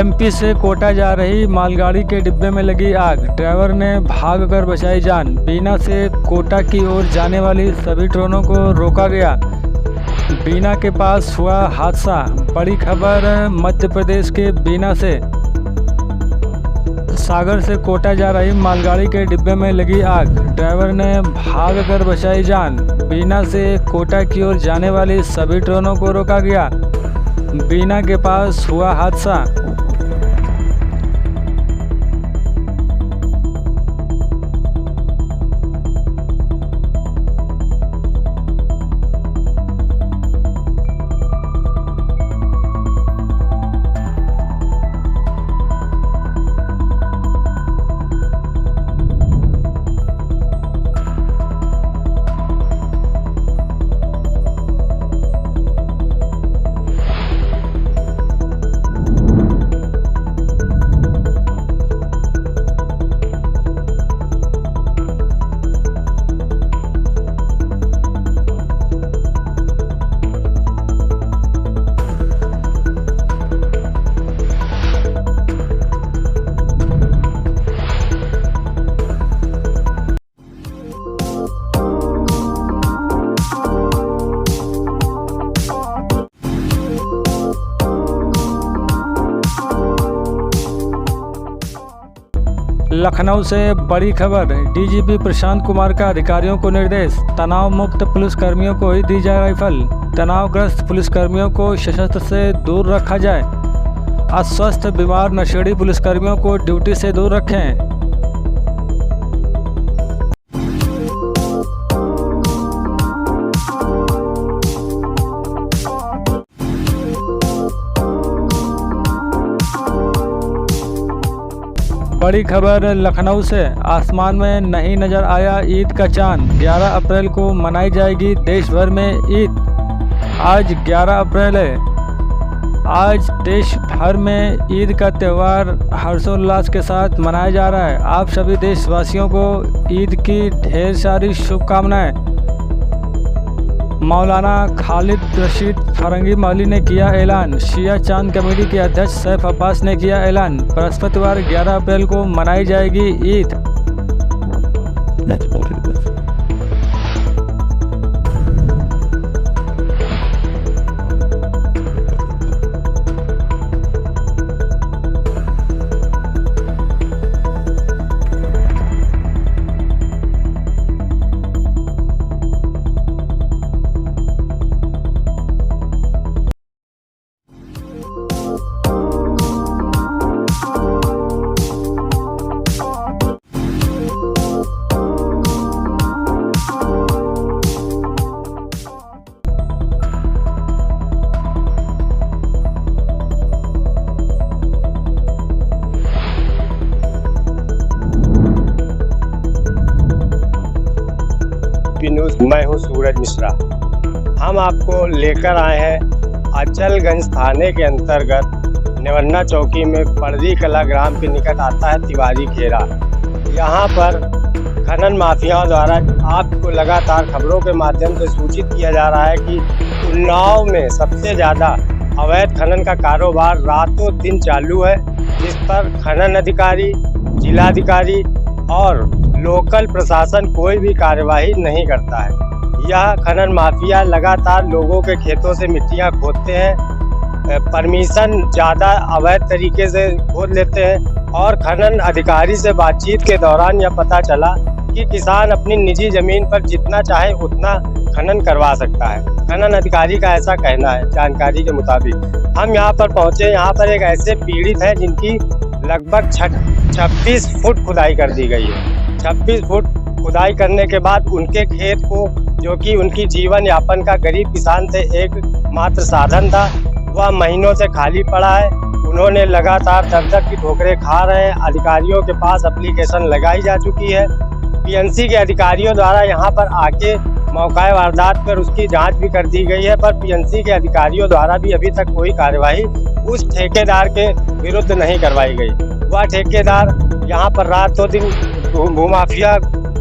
MP से कोटा जा रही मालगाड़ी के डिब्बे में लगी आग, ड्राइवर ने भागकर बचाई जान। बीना से कोटा की ओर जाने वाली सभी ट्रेनों को रोका गया। बीना के पास हुआ हादसा। बड़ी खबर मध्य प्रदेश के बीना से। सागर से कोटा जा रही मालगाड़ी के डिब्बे में लगी आग, ड्राइवर ने भागकर बचाई जान। बीना से कोटा की ओर जाने वाली सभी ट्रेनों को रोका गया। बीना के पास हुआ हादसा। लखनऊ से बड़ी खबर। डीजीपी प्रशांत कुमार का अधिकारियों को निर्देश, तनाव मुक्त पुलिसकर्मियों को ही दी जाए राइफल। तनावग्रस्त पुलिसकर्मियों को सशस्त्र से दूर रखा जाए। अस्वस्थ, बीमार, नशेड़ी पुलिसकर्मियों को ड्यूटी से दूर रखें। बड़ी खबर लखनऊ से। आसमान में नहीं नजर आया ईद का चांद। 11 अप्रैल को मनाई जाएगी देश भर में ईद। आज 11 अप्रैल है। आज देश भर में ईद का त्यौहार हर्षोल्लास के साथ मनाया जा रहा है। आप सभी देशवासियों को ईद की ढेर सारी शुभकामनाएं। मौलाना खालिद रशीद फरंगी मौली ने किया ऐलान। शिया चांद कमेटी के अध्यक्ष सैफ अब्बास ने किया ऐलान। बृहस्पतिवार 11 अप्रैल को मनाई जाएगी ईद। न्यूज़, मैं हूं सूरज मिश्रा। हम आपको लेकर आए हैं अचलगंज थाने के अंतर्गत नेवन्ना चौकी में पड़री कला ग्राम के निकट आता है तिवारी खेरा। यहाँ पर खनन माफियाओं द्वारा आपको लगातार खबरों के माध्यम से सूचित किया जा रहा है कि उन्नाव में सबसे ज़्यादा अवैध खनन का कारोबार रातों दिन चालू है, जिस पर खनन अधिकारी, जिलाधिकारी और लोकल प्रशासन कोई भी कार्यवाही नहीं करता है। यह खनन माफिया लगातार लोगों के खेतों से मिट्टियां खोदते हैं, परमिशन ज़्यादा अवैध तरीके से खोद लेते हैं और खनन अधिकारी से बातचीत के दौरान यह पता चला कि किसान अपनी निजी ज़मीन पर जितना चाहे उतना खनन करवा सकता है। खनन अधिकारी का ऐसा कहना है। जानकारी के मुताबिक हम यहाँ पर पहुँचे। यहाँ पर एक ऐसे पीड़ित हैं जिनकी लगभग 26 फुट खुदाई कर दी गई है। 26 फुट खुदाई करने के बाद उनके खेत को, जो कि उनकी जीवन यापन का गरीब किसान से एक मात्र साधन था, वह महीनों से खाली पड़ा है। उन्होंने लगातार दर की ठोकरें खा रहे हैं। अधिकारियों के पास एप्लीकेशन लगाई जा चुकी है। पीएनसी के अधिकारियों द्वारा यहाँ पर आके मौका वारदात पर उसकी जांच भी कर दी गई है, पर पीएनसी के अधिकारियों द्वारा भी अभी तक कोई कार्यवाही उस ठेकेदार के विरुद्ध नहीं करवाई गई। वह ठेकेदार यहाँ पर रातों दिन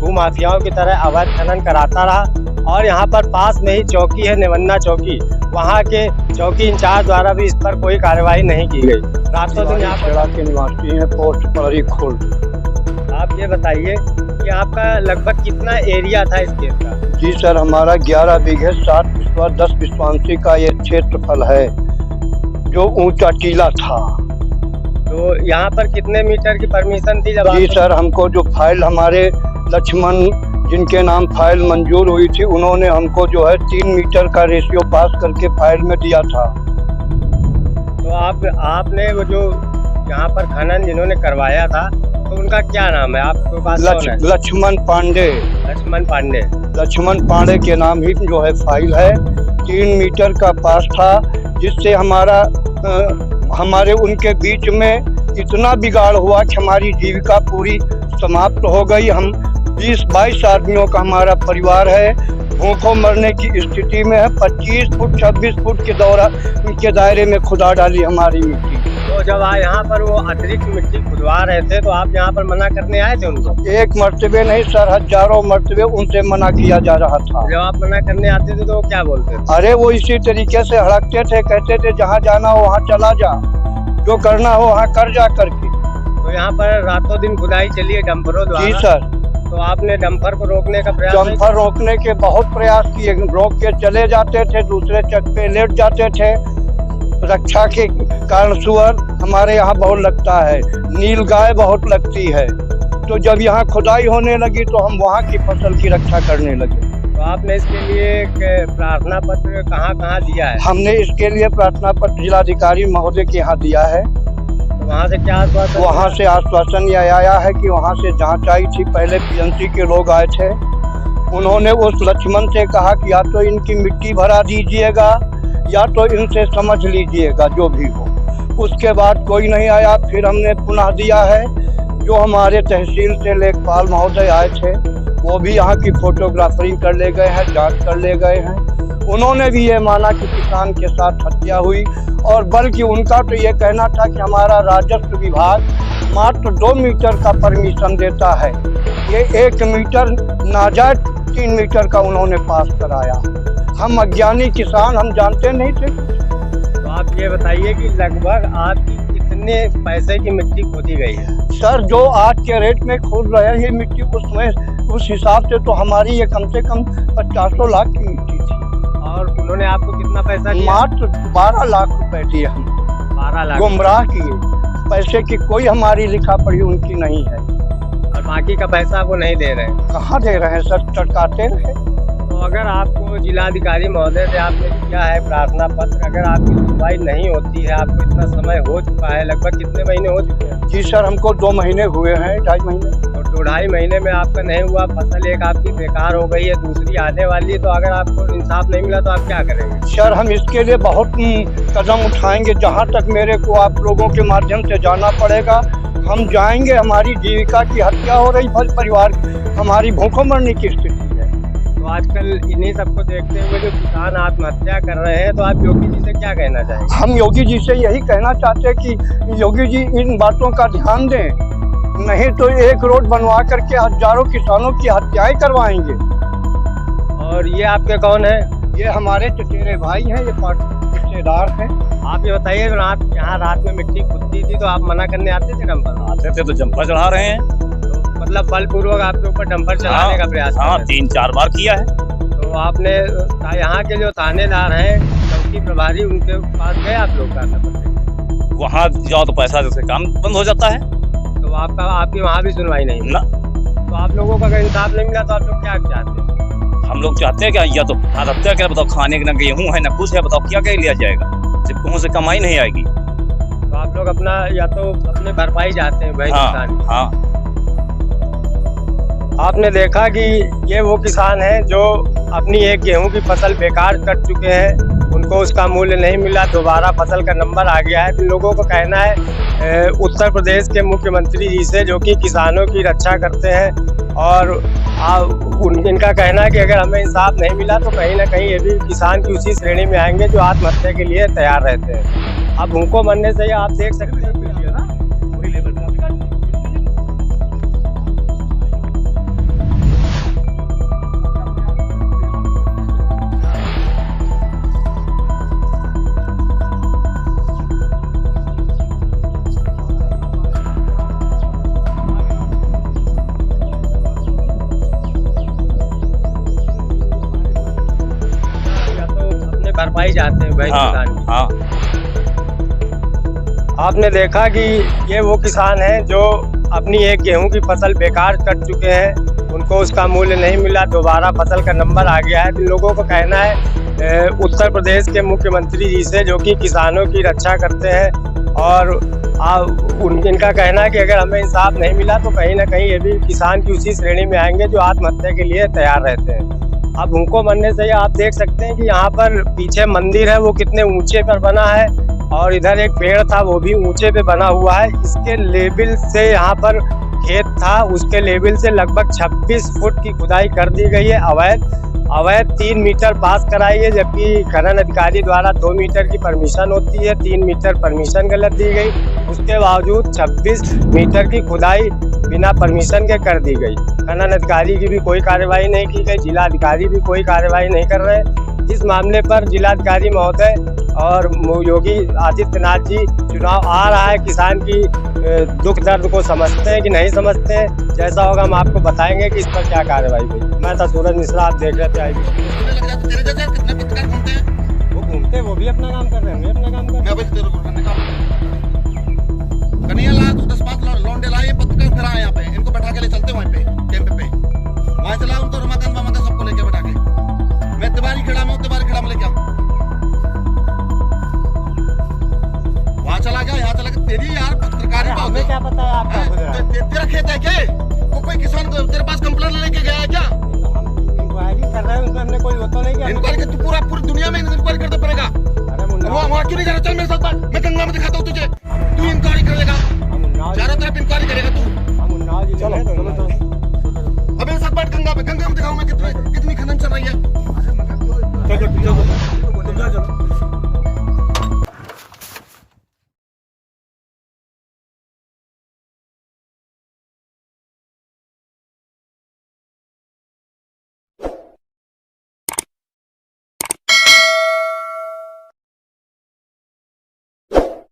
भूमाफियाओं की तरह अवैध खनन कराता रहा। और यहाँ पर पास में ही चौकी है नेवन्ना चौकी, वहाँ के चौकी इंचार्ज द्वारा भी इस पर कोई कार्रवाई नहीं की गई। रातों दिन यहाँ पर के निवासी हैं, पोस्ट पहरी खुर्द। आप ये बताइए कि आपका लगभग कितना एरिया था इस केस का? जी सर, हमारा 11 बीघे 7 विश्वांशी का ये क्षेत्रफल है जो ऊंचा टीला था। तो यहाँ पर कितने मीटर की परमिशन थी जब जी सर, हमको जो फाइल हमारे लक्ष्मण जिनके नाम फाइल मंजूर हुई थी, उन्होंने हमको जो है 3 मीटर का रेशियो पास करके फाइल में दिया था। तो आपने वो जो यहाँ पर खनन जिन्होंने करवाया था तो उनका क्या नाम है आपके पास? लक्ष्मण पांडे। लक्ष्मण पांडे। लक्ष्मण पांडे के नाम ही जो है फाइल है। 3 मीटर का पास था, जिससे हमारे उनके बीच में इतना बिगाड़ हुआ कि हमारी जीविका पूरी समाप्त हो गई। हम 20-22 आदमियों का हमारा परिवार है, भूखों मरने की स्थिति में है। 25 फुट 26 फुट के दायरे में खुदा डाली हमारी मिट्टी। तो जब यहाँ पर वो अतिरिक्त मिट्टी खुदवा रहे थे तो आप यहाँ पर मना करने आए थे उनको? एक मर्तबे नहीं सर, हजारों मर्तबे उनसे मना किया जा रहा था। जब आप मना करने आते थे तो वो क्या बोलते थे? अरे वो इसी तरीके से हड़कते थे, कहते थे जहाँ जाना हो वहाँ चला जा, जो करना हो वहाँ कर जा करके। तो यहाँ पर रातों दिन खुदाई चली है डंपरों द्वारा? जी सर। तो आपने डंपर को रोकने का प्रयास? डंपर रोकने के बहुत प्रयास किए, रोक के चले जाते थे, दूसरे चक पे लेट जाते थे। रक्षा के कारण सुअर हमारे यहाँ बहुत लगता है, नील गाय बहुत लगती है। तो जब यहाँ खुदाई होने लगी तो हम वहाँ की फसल की रक्षा करने लगे। तो आपने इसके लिए एक प्रार्थना पत्र कहाँ दिया है? हमने इसके लिए प्रार्थना पत्र जिलाधिकारी महोदय के यहाँ दिया है। तो वहाँ से क्या आश्वासन? वहाँ से आश्वासन यह आया है कि वहाँ से जांच आई थी, पहले पीएनसी के लोग आए थे। उन्होंने उस लक्ष्मण से कहा कि या तो इनकी मिट्टी भरा दीजिएगा या तो इनसे समझ लीजिएगा जो भी हो। उसके बाद कोई नहीं आया। फिर हमने पुनः दिया है। जो हमारे तहसील से लेखपाल महोदय आए थे वो भी यहाँ की फोटोग्राफरी कर ले गए हैं, जांच कर ले गए हैं। उन्होंने भी ये माना कि किसान के साथ हत्या हुई, और बल्कि उनका तो ये कहना था कि हमारा राजस्व विभाग मात्र 2 मीटर का परमिशन देता है, ये 1 मीटर नाजायज 3 मीटर का उन्होंने पास कराया। हम अज्ञानी किसान, हम जानते नहीं थे। तो आप ये बताइए कि लगभग आपकी कितने पैसे की मिट्टी खोदी गई है? सर, जो आज के रेट में खोद रहे हैं मिट्टी, उसमें उस हिसाब से तो हमारी ये कम से कम 50 लाख की मिट्टी थी। और उन्होंने आपको कितना पैसा दिया? मात्र 12 लाख रुपए दिए हम। 12 लाख गुमराह किए। पैसे की कोई हमारी लिखा पढ़ी उनकी नहीं है। और बाकी का पैसा वो नहीं दे रहे हैं? कहाँ दे रहे हैं सर, चटकाते रहे। तो अगर आपको जिलाधिकारी महोदय से आपने किया है प्रार्थना पत्र, अगर आपकी सुनवाई नहीं होती है, आपको इतना समय हो चुका है, लगभग कितने महीने हो चुके हैं? जी सर, हमको 2 महीने हुए हैं, 2.5 महीने। और 2-2.5 महीने में आपका नहीं हुआ, फसल एक आपकी बेकार हो गई है, दूसरी आने वाली है। तो अगर आपको इंसाफ नहीं मिला तो आप क्या करेंगे? सर, हम इसके लिए बहुत कदम उठाएंगे। जहाँ तक मेरे को आप लोगों के माध्यम से जाना पड़ेगा हम जाएंगे। हमारी जीविका की हत्या हो रही, परिवार हमारी भूखों मरने की स्थिति है। तो आजकल इन्हीं सबको देखते हुए जो किसान आत्महत्या कर रहे हैं, तो आप योगी जी से क्या कहना चाहेंगे? हम योगी जी से यही कहना चाहते हैं कि योगी जी इन बातों का ध्यान दें, नहीं तो एक रोड बनवा करके हजारों किसानों की हत्याएं करवाएंगे। और ये आपके कौन है? ये हमारे चचेरे भाई हैं, ये रिश्तेदार हैं। आप ये बताइए, आप यहाँ रात में मिट्टी खुदती थी तो आप मना करने आते थे डंपर? आते थे तो जंपर चढ़ा रहे हैं। तो मतलब बलपूर्वक आपके ऊपर डंपर चलाने का प्रयास? हाँ, 3-4 बार किया है। तो आपने यहाँ के जो थानेदार हैं, चौकी प्रभारी, उनके पास गए आप लोग का? वहाँ जाओ तो पैसा जैसे काम बंद हो जाता है। तो आपकी वहाँ भी सुनवाई नहीं ना। तो आप लोगों का अगर इंसाफ नहीं मिला तो आप लोग क्या चाहते हैं? हम लोग चाहते हैं कि या तो हत्या क्या, बताओ खाने के ना गेहूँ है ना कुछ है, बताओ क्या क्या लिया जाएगा, जब कहीं से कमाई नहीं आएगी। तो आप लोग अपना या तो अपने भरपाई चाहते हैं भाई? हाँ, हाँ। आपने देखा कि ये वो किसान हैं जो अपनी एक गेहूं की फसल बेकार कर चुके हैं, उनको उसका मूल्य नहीं मिला, दोबारा फसल का नंबर आ गया है। इन लोगों का कहना है उत्तर प्रदेश के मुख्यमंत्री जी से, जो कि किसानों की रक्षा करते हैं, और इनका कहना है कि अगर हमें इंसाफ नहीं मिला तो कहीं ना कहीं ये भी किसान की उसी श्रेणी में आएंगे जो आत्महत्या के लिए तैयार रहते हैं। अब भूखों मरने से आप देख सकते हैं भरपाई चाहते हैं भाई हाँ किसान की। हाँ आपने देखा कि ये वो किसान हैं जो अपनी एक गेहूं की फसल बेकार कर चुके हैं, उनको उसका मूल्य नहीं मिला, दोबारा फसल का नंबर आ गया है। इन लोगों का कहना है उत्तर प्रदेश के मुख्यमंत्री जी से, जो कि किसानों की रक्षा करते हैं, और इनका कहना है कि अगर हमें इंसाफ नहीं मिला तो कहीं ना कहीं ये भी किसान की उसी श्रेणी में आएंगे जो आत्महत्या के लिए तैयार रहते हैं। अब भूखों मरने से आप देख सकते हैं कि यहाँ पर पीछे मंदिर है वो कितने ऊंचे पर बना है, और इधर एक पेड़ था वो भी ऊंचे पे बना हुआ है। इसके लेवल से यहाँ पर खेत था, उसके लेवल से लगभग 26 फुट की खुदाई कर दी गई है अवैध 3 मीटर पास कराई है, जबकि खनन अधिकारी द्वारा 2 मीटर की परमिशन होती है, 3 मीटर परमिशन गलत दी गई। उसके बावजूद 26 मीटर की खुदाई बिना परमिशन के कर दी गई। खनन अधिकारी की भी कोई कार्रवाई नहीं की गई, जिला अधिकारी भी कोई कार्रवाई नहीं कर रहे। इस मामले पर जिलाधिकारी महोदय और योगी आदित्यनाथ जी, चुनाव आ रहा है, किसान की दुख दर्द को समझते हैं कि नहीं समझते हैं, जैसा होगा हम आपको बताएंगे कि इस पर क्या कार्रवाई हुई। मैं था सूरज मिश्रा, आप देख रहे थे IB। तेरे जैसे कितने पत्रकार घूमते हैं? वो घूमते हैं, वो भी अपना काम कर रहे हैं, अपना काम कर रहे हैं। मैं अभी तेरे को कन्हैया लाया तो 10-5 लौंडे लाए, पत्रकार फिर आए यहाँ पे, इनको बैठा के ले चलते वहीं पे कैंप पे, वहाँ चला उनको रमाकांत मामा का सबको लेके बैठा के, मैं तिवारी खेड़ा में लेके आऊँ, वहाँ चला गया, यहाँ चला गया। तेरी यार पत्रकारी बात हमें क्या पता है आपका खुद रहा है? तेरा खेत है क्या? कोई किसान तेरे पास कंप्लेंट लेके गया है क्या? हम इंक्वायरी कर रहे हैं, उसमें हमने कोई वो तो नहीं किया। इंक्वायरी तू पूरी दुनिया में इंक्वायरी करना पड़ेगा। अरे मुन्ना, वहाँ क्यों नहीं जा रहा? चल मेरे साथ, मैं गंगा में दिखाता हूँ तुझे, तू इंक्वायरी करेगा, हम उन्नाव चारों तरफ इंक्वायरी करेगा तू।